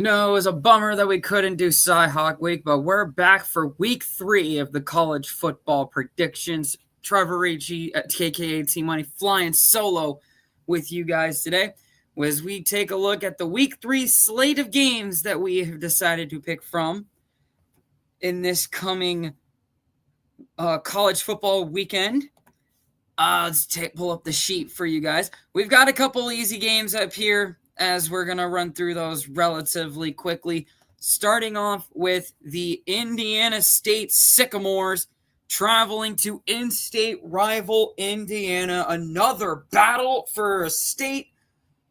It was a bummer that we couldn't do Cyhawk Week, but we're back for week 3 of the college football predictions. Trevor Ricci at KKA Team Money flying solo with you guys today as we take a look at the week 3 slate of games that we have decided to pick from in this coming college football weekend. Let's pull up the sheet for you guys. We've got a couple easy games up here as we're going to run through those relatively quickly, starting off with the Indiana State Sycamores traveling to in-state rival Indiana. Another battle for a state,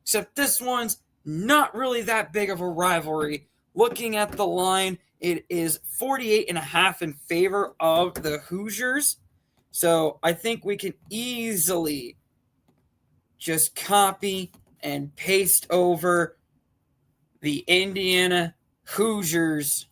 except this one's not really that big of a rivalry. Looking at the line, it is 48.5 in favor of the Hoosiers. So I think we can easily just copy and paste over the Indiana Hoosiers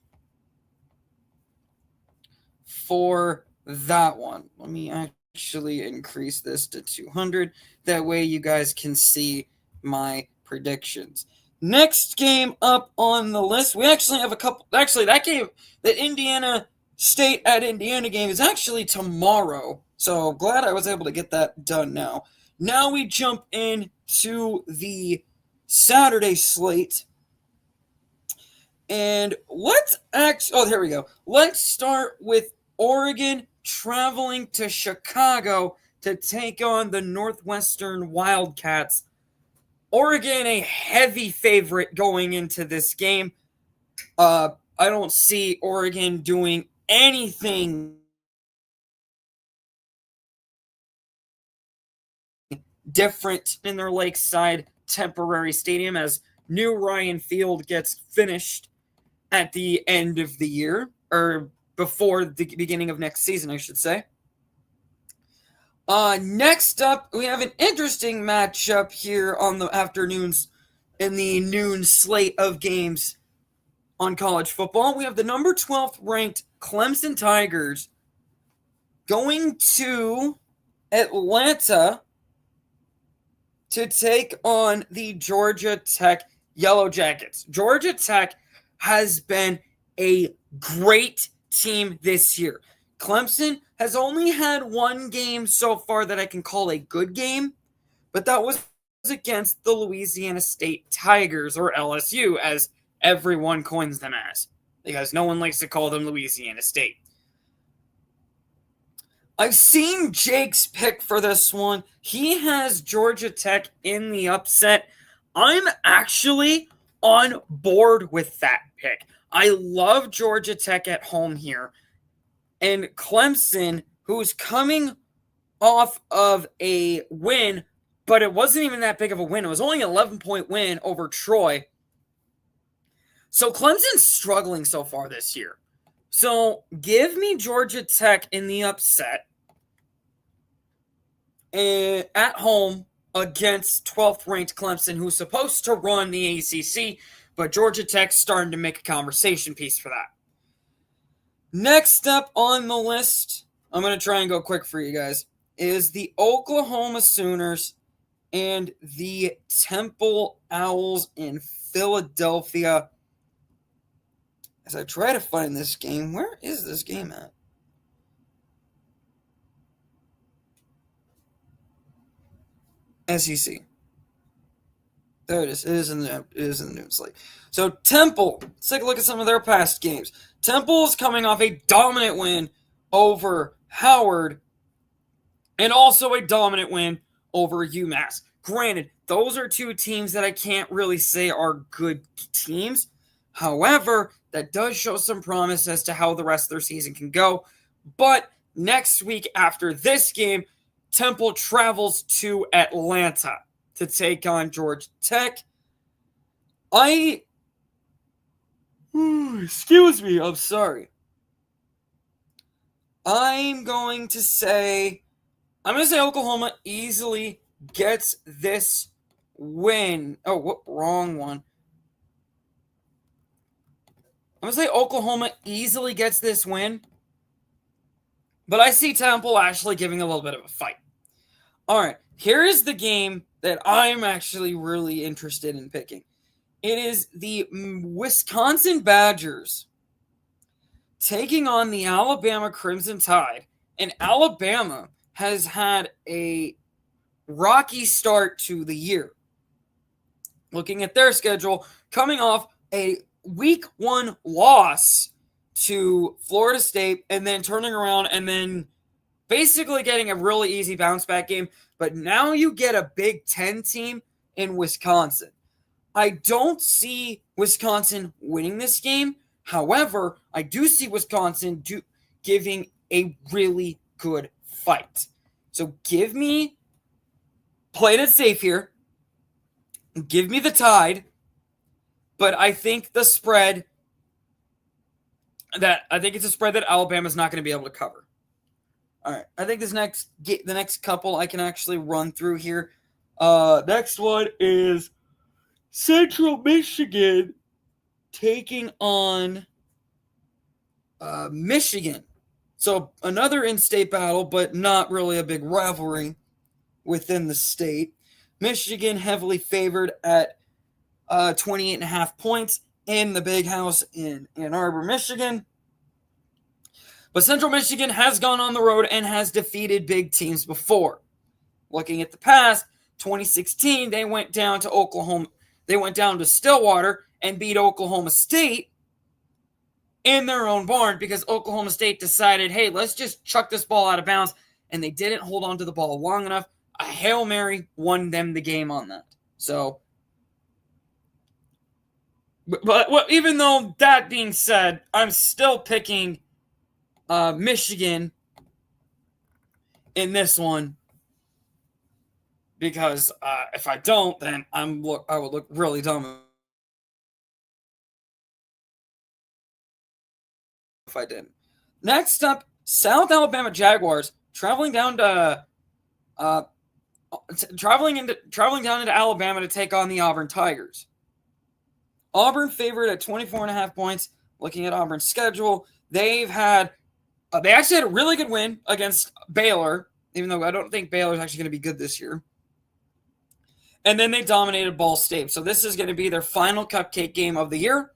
for that one. Let me actually increase this to 200. That way you guys can see my predictions. Next game up on the list, we actually have a couple. Actually, that game, the Indiana State at Indiana game, is actually tomorrow. So glad I was able to get that done now. Now we jump into the Saturday slate. And here we go. Let's start with Oregon traveling to Chicago to take on the Northwestern Wildcats. Oregon, a heavy favorite going into this game. I don't see Oregon doing anything different in their Lakeside temporary stadium as new Ryan Field gets finished at the end of the year, or before the beginning of next season, I should say. Next up, we have an interesting matchup here on the afternoons in the noon slate of games on college football. We have the number 12th ranked Clemson Tigers going to Atlanta to take on the Georgia Tech Yellow Jackets. Georgia Tech has been a great team this year. Clemson has only had one game so far that I can call a good game, but that was against the Louisiana State Tigers, or LSU, as everyone coins them as, because no one likes to call them Louisiana State. I've seen Jake's pick for this one. He has Georgia Tech in the upset. I'm actually on board with that pick. I love Georgia Tech at home here. And Clemson, who's coming off of a win, but it wasn't even that big of a win. It was only an 11-point win over Troy. So Clemson's struggling so far this year. So give me Georgia Tech in the upset at home against 12th ranked Clemson, who's supposed to run the ACC, but Georgia Tech's starting to make a conversation piece for that. Next up on the list, I'm going to try and go quick for you guys, is the Oklahoma Sooners and the Temple Owls in Philadelphia. As I try to find this game, where is this game at? SEC. There it is. It is in the news slate. So Temple, let's take a look at some of their past games. Temple is coming off a dominant win over Howard, and also a dominant win over UMass. Granted, those are two teams that I can't really say are good teams. However, that does show some promise as to how the rest of their season can go. But next week after this game, Temple travels to Atlanta to take on Georgia Tech. Excuse me, I'm sorry. I'm going to say Oklahoma easily gets this win. Oh, wrong one. I'm going to say Oklahoma easily gets this win. But I see Temple actually giving a little bit of a fight. All right, here is the game that I'm actually really interested in picking. It is the Wisconsin Badgers taking on the Alabama Crimson Tide. And Alabama has had a rocky start to the year. Looking at their schedule, coming off a week 1 loss to Florida State and then turning around and then basically getting a really easy bounce back game. But now you get a Big Ten team in Wisconsin. I don't see Wisconsin winning this game. However, I do see Wisconsin giving a really good fight. So give me, playing it safe here, give me the Tide, but I think the spread it's a spread that Alabama's not going to be able to cover. All right, I think the next couple I can actually run through here. Next one is Central Michigan taking on Michigan. So another in-state battle, but not really a big rivalry within the state. Michigan heavily favored at 28.5 points in the Big House in Ann Arbor, Michigan. But Central Michigan has gone on the road and has defeated big teams before. Looking at the past, 2016, they went down to Oklahoma. They went down to Stillwater and beat Oklahoma State in their own barn because Oklahoma State decided, hey, let's just chuck this ball out of bounds. And they didn't hold on to the ball long enough. A Hail Mary won them the game on that. So, but even though that being said, I'm still picking Michigan in this one because if I don't, then I would look really dumb if I didn't. Next up, South Alabama Jaguars traveling down to traveling down into Alabama to take on the Auburn Tigers. Auburn favored at 24.5 points. Looking at Auburn's schedule, they actually had a really good win against Baylor, even though I don't think Baylor's actually going to be good this year. And then they dominated Ball State. So this is going to be their final cupcake game of the year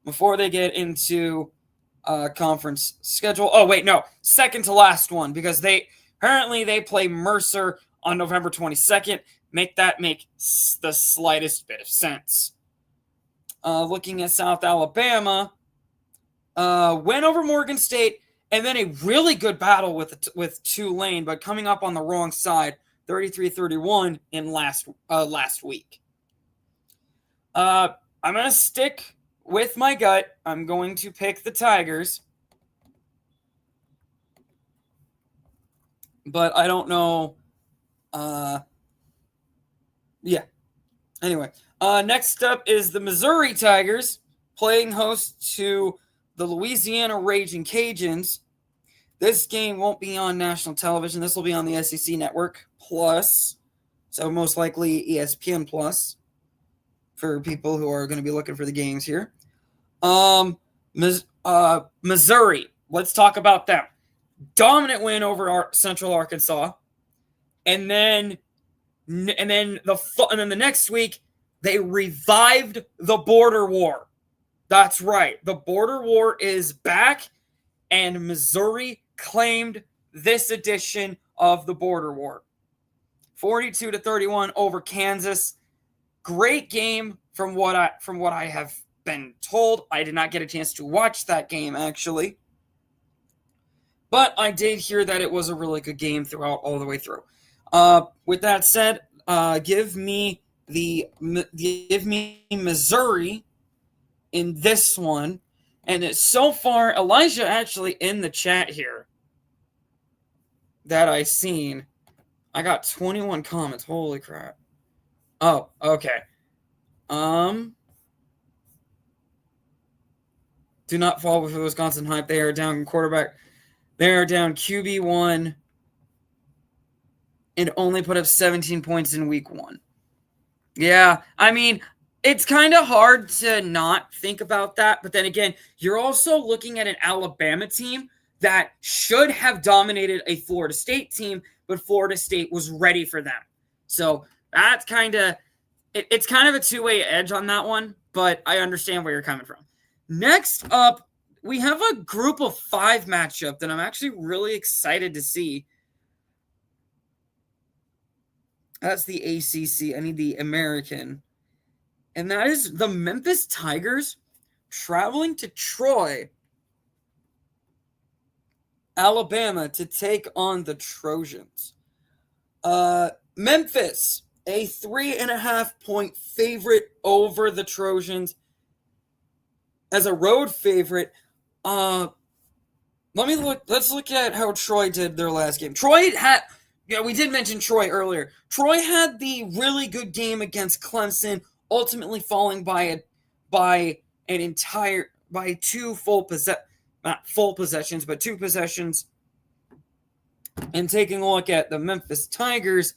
before they get into conference schedule. Oh, wait, no. Second to last one because they play Mercer on November 22nd. Make the slightest bit of sense. Looking at South Alabama, win over Morgan State, and then a really good battle with Tulane, but coming up on the wrong side, 33-31 in last week. I'm going to stick with my gut. I'm going to pick the Tigers. But I don't know. Anyway, next up is the Missouri Tigers playing host to the Louisiana Raging Cajuns. This game won't be on national television. This will be on the SEC Network Plus, so most likely ESPN Plus for people who are going to be looking for the games here. Missouri, let's talk about them. Dominant win over Central Arkansas, and then the next week they revived the border war. That's right, the border war is back, and Missouri claimed this edition of the border war. 42-31 over Kansas. Great game from what I have been told. I did not get a chance to watch that game actually, but I did hear that it was a really good game throughout all the way through. With that said, give me Missouri in this one. And it's so far, Elijah actually in the chat here that I seen. I got 21 comments. Holy crap. Oh, okay. Do not fall for Wisconsin hype. They are down quarterback. They are down QB1 and only put up 17 points in week 1. Yeah, I mean, it's kind of hard to not think about that. But then again, you're also looking at an Alabama team that should have dominated a Florida State team, but Florida State was ready for them. So that's it's kind of a two-way edge on that one. but I understand where you're coming from. Next up, we have a group of 5 matchup that I'm actually really excited to see. That's the ACC. I need the American. And that is the Memphis Tigers traveling to Troy, Alabama, to take on the Trojans. Memphis, a 3.5-point favorite over the Trojans as a road favorite. Let's look at how Troy did their last game. We did mention Troy earlier. Troy had the really good game against Clemson, ultimately falling by two not full possessions, but 2 possessions. And taking a look at the Memphis Tigers,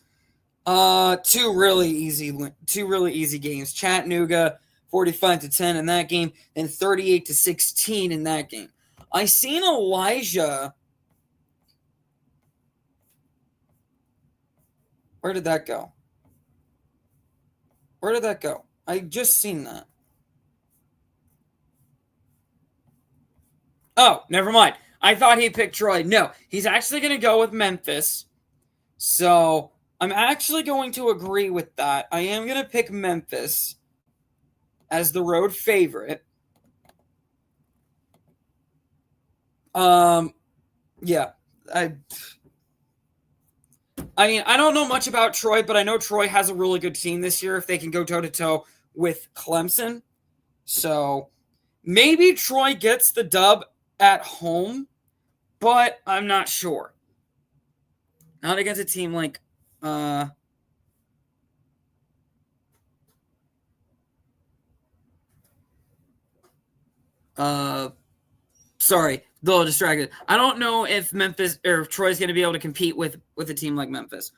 two really easy games. Chattanooga 45-10 in that game, and 38-16 in that game. I seen Elijah. Where did that go? I just seen that. Oh, never mind. I thought he picked Troy. No, he's actually going to go with Memphis. So I'm actually going to agree with that. I am going to pick Memphis as the road favorite. Yeah. I mean, I don't know much about Troy, but I know Troy has a really good team this year if they can go toe-to-toe with Clemson. So maybe Troy gets the dub at home, but I'm not sure. Not against a team like sorry, a little distracted. I don't know if Memphis or if Troy's going to be able to compete with a team like Memphis.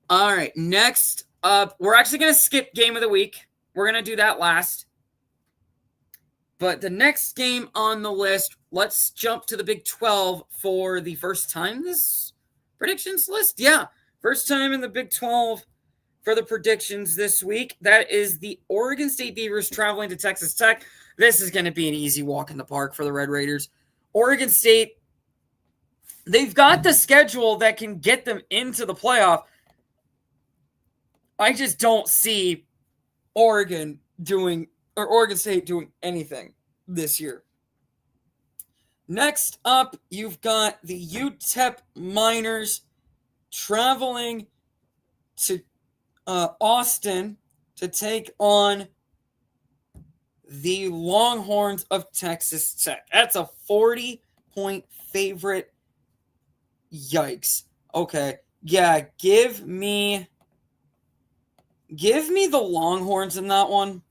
All right, next up, we're actually going to skip game of the week. We're going to do that last. But the next game on the list, let's jump to the Big 12 for the first time this predictions list. Yeah, first time in the Big 12 for the predictions this week. That is the Oregon State Beavers traveling to Texas Tech. This is going to be an easy walk in the park for the Red Raiders. Oregon State, they've got the schedule that can get them into the playoff. I just don't see Oregon State doing anything this year. Next up, you've got the UTEP Miners traveling to Austin to take on the Longhorns of Texas Tech. That's a 40-point favorite. Yikes. Okay. Yeah, give me the Longhorns in that one.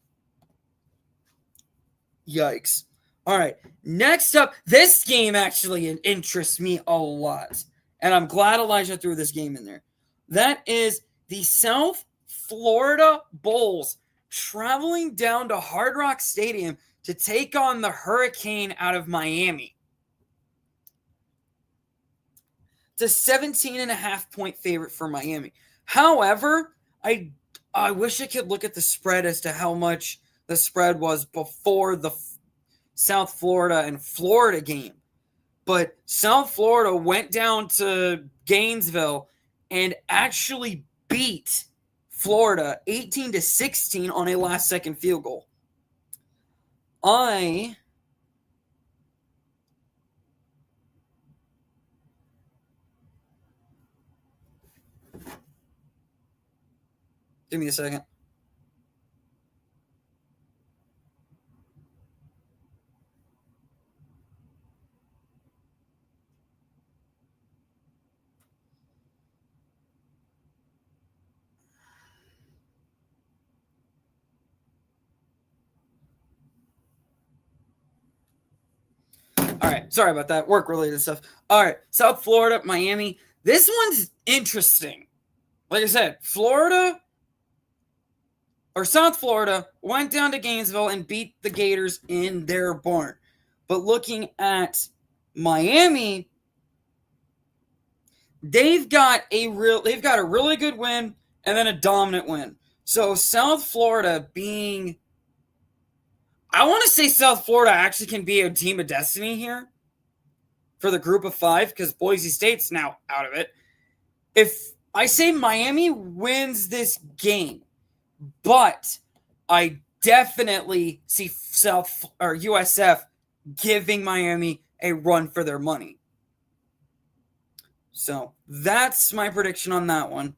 Yikes. All right. Next up, this game actually interests me a lot. And I'm glad Elijah threw this game in there. That is the South Florida Bulls traveling down to Hard Rock Stadium to take on the Hurricane out of Miami. It's a 17.5-point favorite for Miami. However, I wish I could look at the spread as to how much the spread was before the South Florida and Florida game. But South Florida went down to Gainesville and actually beat Florida 18-16 on a last-second field goal. Give me a second. All right, sorry about that. Work-related stuff. All right, South Florida, Miami. This one's interesting. Like I said, South Florida went down to Gainesville and beat the Gators in their barn. But looking at Miami, they've got a really good win and then a dominant win. So South Florida being I want to say South Florida actually can be a team of destiny here for the group of 5 because Boise State's now out of it. If I say Miami wins this game, but I definitely see USF giving Miami a run for their money. So that's my prediction on that one.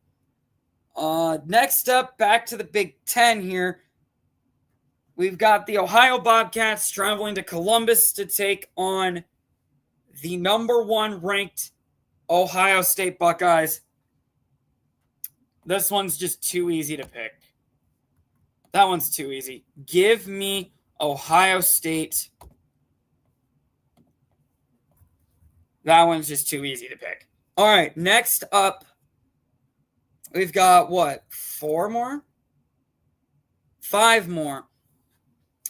Next up, back to the Big Ten here. We've got the Ohio Bobcats traveling to Columbus to take on the number 1 ranked Ohio State Buckeyes. This one's just too easy to pick. That one's too easy. Give me Ohio State. That one's just too easy to pick. All right, next up, we've got what? 4 more? 5 more.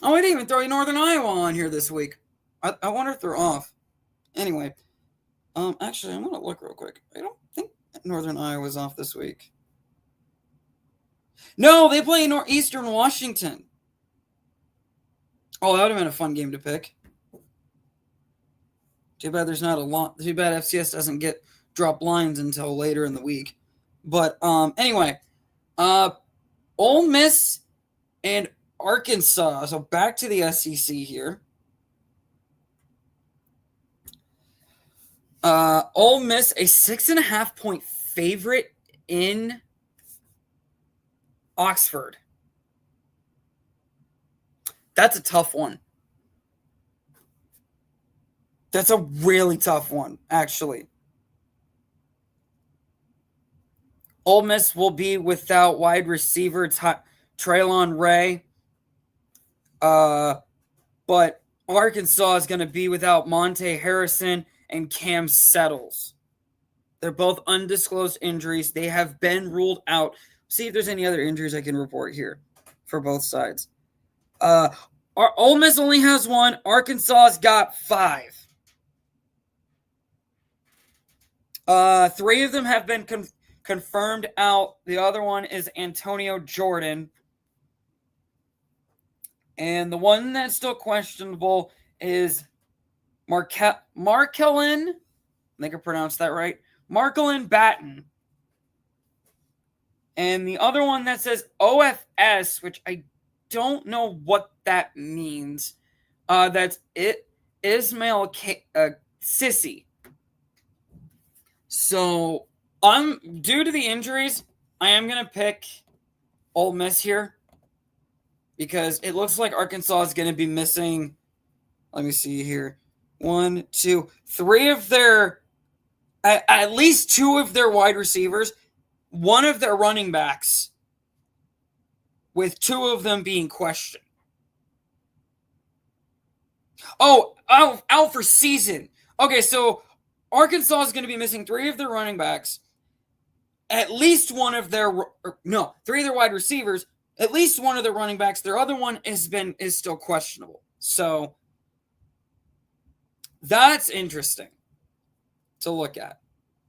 Oh, I didn't even throw Northern Iowa on here this week. I wonder if they're off. Anyway, actually, I'm going to look real quick. I don't think Northern Iowa's off this week. No, they play Eastern Washington. Oh, that would have been a fun game to pick. Too bad there's not a lot. Too bad FCS doesn't get drop lines until later in the week. But anyway, Ole Miss and Arkansas. So back to the SEC here. Ole Miss, a 6.5-point favorite in Oxford. That's a tough one. That's a really tough one, actually. Ole Miss will be without wide receiver Traylon Ray. But Arkansas is going to be without Monte Harrison and Cam Settles. They're both undisclosed injuries. They have been ruled out. See if there's any other injuries I can report here for both sides. Ole Miss only has 1. Arkansas's got 5. 3 of them have been confirmed out. The other one is Antonio Jordan. And the one that's still questionable is Markelin. I think I pronounced that right. Markelin Batten. And the other one that says OFS, which I don't know what that means. That's it. Ismail Sissy. So, due to the injuries, I am going to pick Ole Miss here because it looks like Arkansas is going to be missing, let me see here, 1, 2, 3 of their, at least 2 of their wide receivers, 1 of their running backs, with 2 of them being questioned. Oh, out for season. Okay, so Arkansas is going to be missing 3 of their running backs, at least 1 of their 3 of their wide receivers, at least 1 of their running backs. Their other one is still questionable. So that's interesting to look at.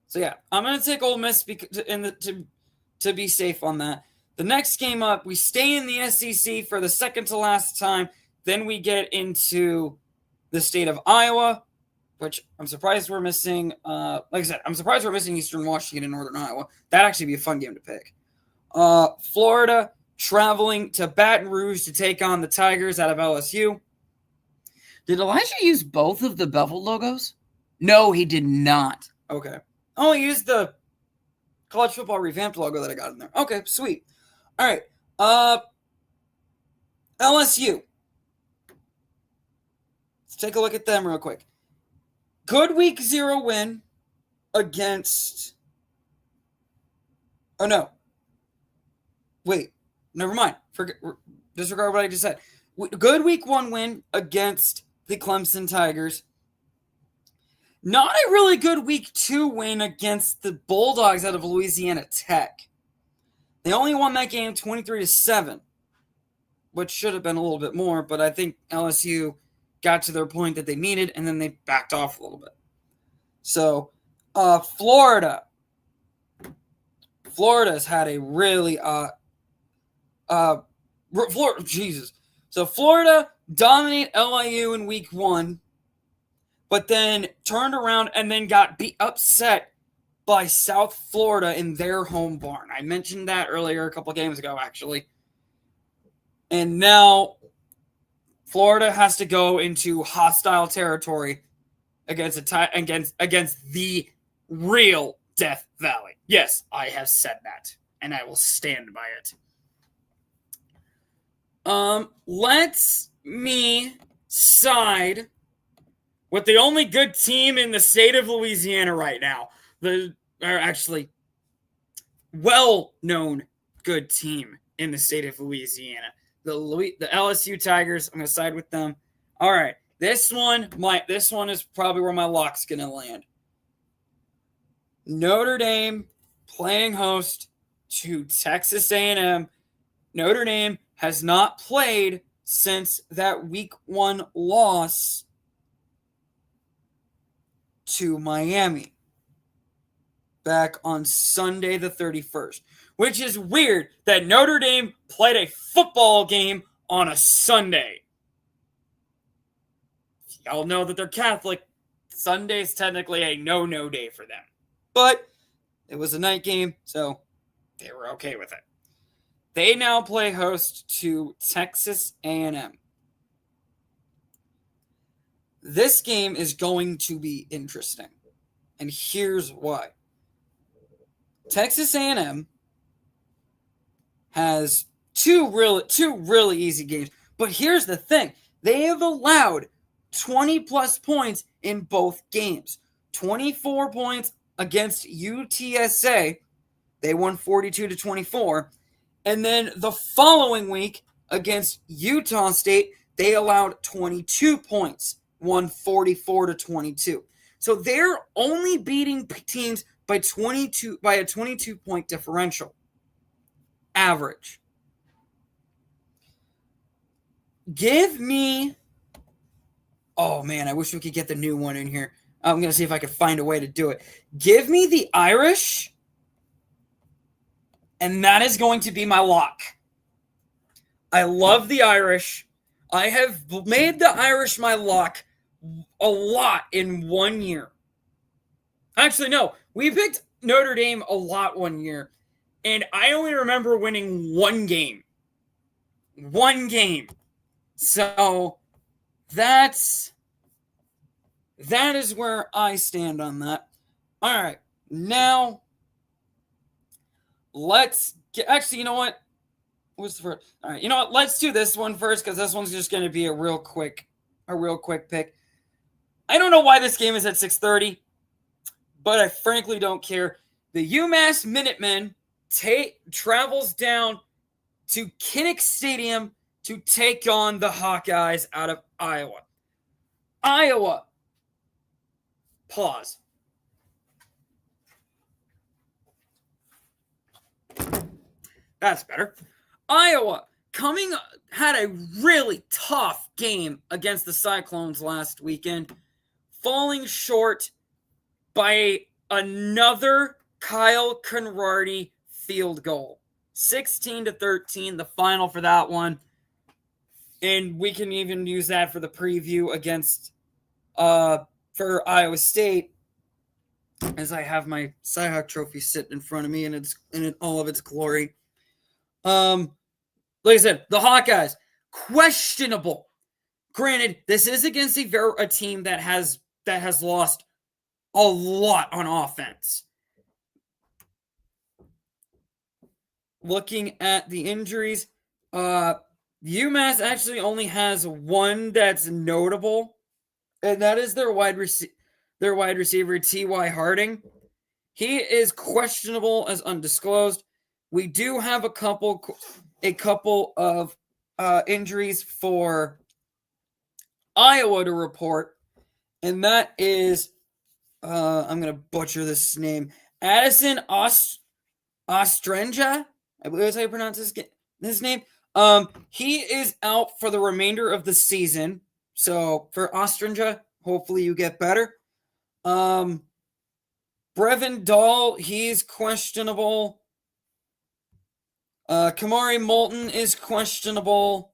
So yeah, I'm going to take Ole Miss to be safe on that. The next game up, we stay in the SEC for the second to last time. Then we get into the state of Iowa, which I'm surprised we're missing. Like I said, I'm surprised we're missing Eastern Washington and Northern Iowa. That'd actually be a fun game to pick. Florida traveling to Baton Rouge to take on the Tigers out of LSU. Did Elijah use both of the Bevel logos? No, he did not. Okay. Oh, he used the college football revamped logo that I got in there. Okay, sweet. All right. LSU. Let's take a look at them real quick. Good week 0 win against. Oh, no. Wait. Never mind. Disregard what I just said. Good week 1 win against the Clemson Tigers. Not a really good week 2 win against the Bulldogs out of Louisiana Tech. They only won that game 23-7, which should have been a little bit more, but I think LSU got to their point that they needed, and then they backed off a little bit. So, Florida's had a really So Florida dominate LIU in week 1, but then turned around and then got upset by South Florida in their home barn. I mentioned that earlier a couple of games ago, actually. And now Florida has to go into hostile territory against the real Death Valley. Yes, I have said that, and I will stand by it. Let me side with the only good team in the state of Louisiana right now. Well-known good team in the state of Louisiana. The LSU Tigers. I'm going to side with them. All right. This one is probably where my lock's going to land. Notre Dame playing host to Texas A&M. Notre Dame has not played since that week 1 loss to Miami back on Sunday the 31st, which is weird that Notre Dame played a football game on a Sunday. Y'all know that they're Catholic. Sunday's technically a no day for them. But it was a night game, so they were okay with it. They now play host to Texas A&M. This game is going to be interesting, and here's why. Texas A&M has two really easy games, but here's the thing. They have allowed 20-plus points in both games. 24 points against UTSA. They won 42-24. And then the following week against Utah State, they allowed 22 points, won 44-22. So they're only beating teams by a 22-point differential. Average. Give me... Oh, man, I wish we could get the new one in here. I'm going to see if I can find a way to do it. Give me the Irish, and that is going to be my lock. I love the Irish. I have made the Irish my lock a lot in 1 year. Actually, no. We picked Notre Dame a lot 1 year, and I only remember winning one game. One game. So that is where I stand on that. All right. Now, actually, you know what? What's the first? All right. You know what? Let's do this one first, because this one's just going to be a real quick pick. I don't know why this game is at 6:30, but I frankly don't care. The UMass Minutemen travels down to Kinnick Stadium to take on the Hawkeyes out of Iowa. Iowa. Pause. That's better. Iowa had a really tough game against the Cyclones last weekend, falling short by another Kyle Conradi field goal. 16-13, the final for that one. And we can even use that for the preview against for Iowa State, as I have my Cyhawk trophy sitting in front of me and it's in all of its glory. Like I said, the Hawkeyes, questionable. Granted, this is against a team that has lost a lot on offense. Looking at the injuries, UMass actually only has one that's notable, and that is their wide receiver, T.Y. Harding. He is questionable as undisclosed. We do have a couple of injuries for Iowa to report, and that is, I'm going to butcher this name, Addison Ostrenja, I believe that's how you pronounce his name. He is out for the remainder of the season. So for Ostrenja, hopefully you get better. Brevin Dahl, he's questionable. Kamari Moulton is questionable.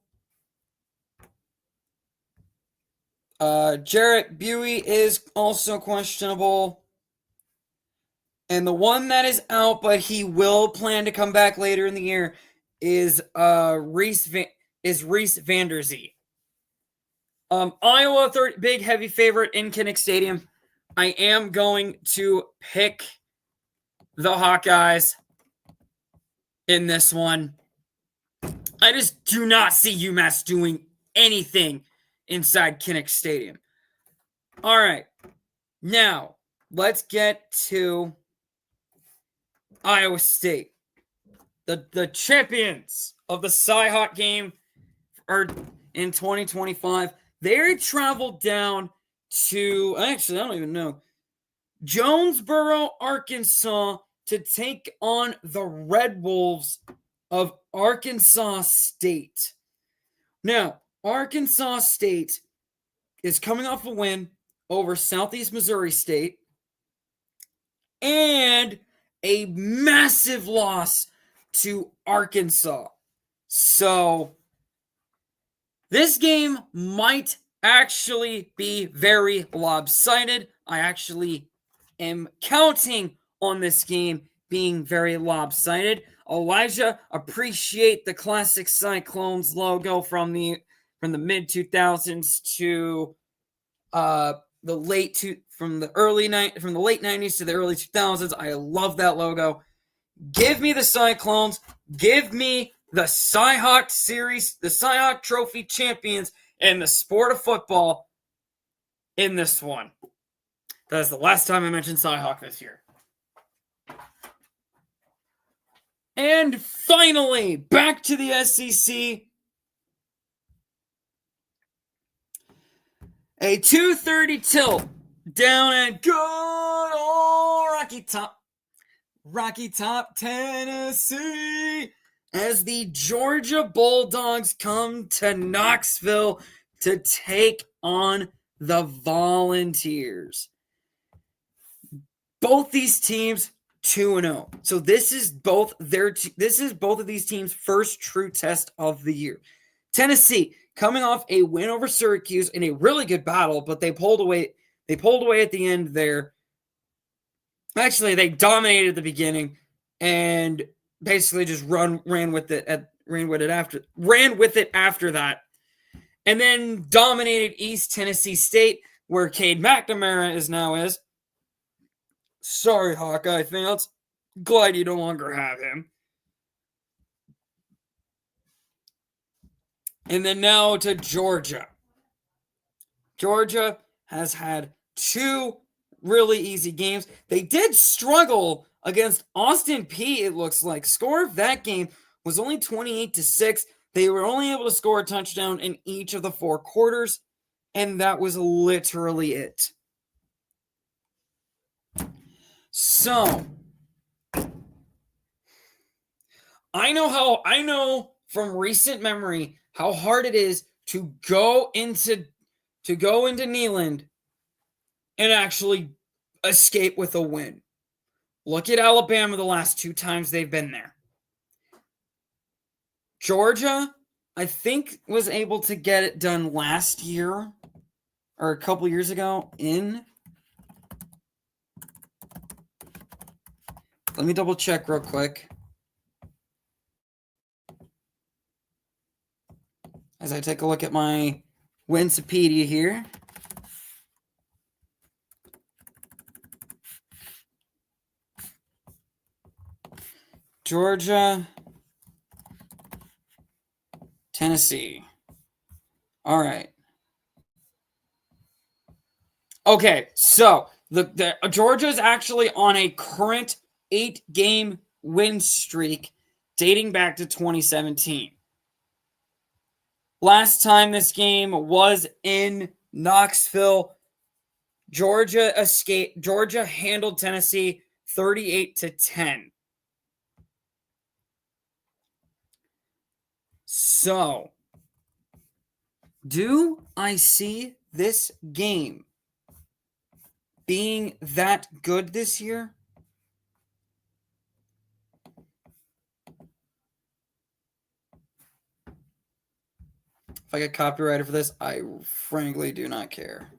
Jarrett Buey is also questionable. And the one that is out, but he will plan to come back later in the year, is Reese Vanderzee. Iowa, big heavy favorite in Kinnick Stadium. I am going to pick the Hawkeyes in this one. I just do not see UMass doing anything inside Kinnick Stadium. All right. Now, let's get to Iowa State. The champions of the Cy-Hawk game are in 2025. They traveled down to, actually, I don't even know, Jonesboro, Arkansas, to take on the Red Wolves of Arkansas State. Now, Arkansas State is coming off a win over Southeast Missouri State and a massive loss to Arkansas. So, this game might actually be very lopsided. I actually am counting on this game being very lopsided. Elijah, appreciate the classic Cyclones logo from the mid 2000s to the late from the late 90s to the early 2000s. I love that logo. Give me the Cyclones. Give me the Cy-Hawk series, the Cy-Hawk Trophy champions in the sport of football in this one. That is the last time I mentioned Cy-Hawk this year. And finally, back to the SEC. A 2:30 tilt down at good old Rocky Top, Tennessee, as the Georgia Bulldogs come to Knoxville to take on the Volunteers. Both these teams 2-0. So this is both of these teams' first true test of the year. Tennessee coming off a win over Syracuse in a really good battle, but they pulled away at the end there. Actually, they dominated at the beginning and basically just ran with it after that. And then dominated East Tennessee State, where Cade McNamara now is. Sorry, Hawkeye fans. Glad you no longer have him. And then now to Georgia. Georgia has had 2 really easy games. They did struggle against Austin Peay, it looks like. Score of that game was only 28-6. They were only able to score a touchdown in each of the 4 quarters, and that was literally it. So, I know from recent memory how hard it is to go into Neyland and actually escape with a win. Look at Alabama the last 2 times they've been there. Georgia, I think, was able to get it done last year or a couple years ago in. Let me double check real quick. As I take a look at my Wikipedia here. Georgia, Tennessee. All right. Okay, so the Georgia is actually on a current 8-game win streak dating back to 2017. Last time this game was in Knoxville, Georgia handled Tennessee 38-10. So, do I see this game being that good this year? If I get copyrighted for this, I frankly do not care.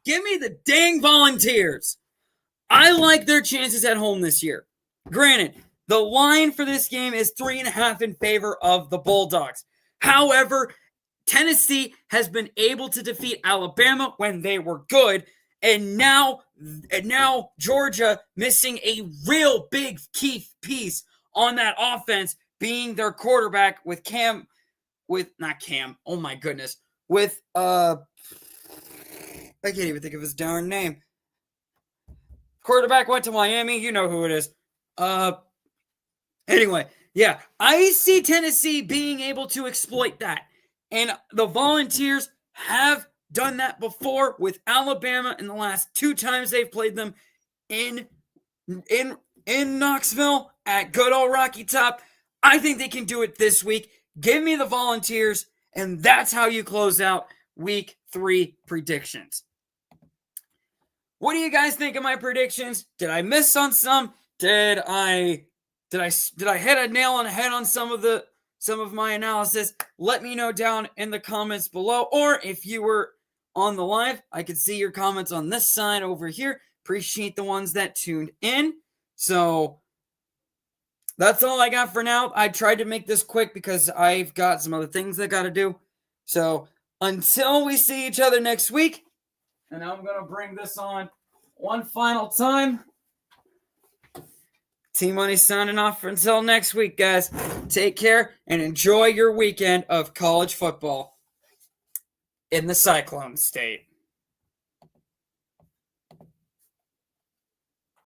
Give me the dang Volunteers. I like their chances at home this year. Granted, the line for this game is 3.5 in favor of the Bulldogs. However, Tennessee has been able to defeat Alabama when they were good, and now Georgia missing a real big key piece on that offense, being their quarterback with I can't even think of his darn name. Quarterback went to Miami. You know who it is. Anyway, yeah, I see Tennessee being able to exploit that. And the Volunteers have done that before with Alabama in the last 2 times they've played them in Knoxville at good old Rocky Top. I think they can do it this week. Give me the Volunteers, and that's how you close out week 3 predictions. What do you guys think of my predictions? Did I miss on some? Did I hit a nail on the head on some of my analysis? Let me know down in the comments below. Or if you were on the live, I could see your comments on this side over here. Appreciate the ones that tuned in. So that's all I got for now. I tried to make this quick because I've got some other things I got to do. So until we see each other next week, and I'm going to bring this on one final time. T-Money signing off until next week, guys. Take care and enjoy your weekend of college football in the Cyclone State.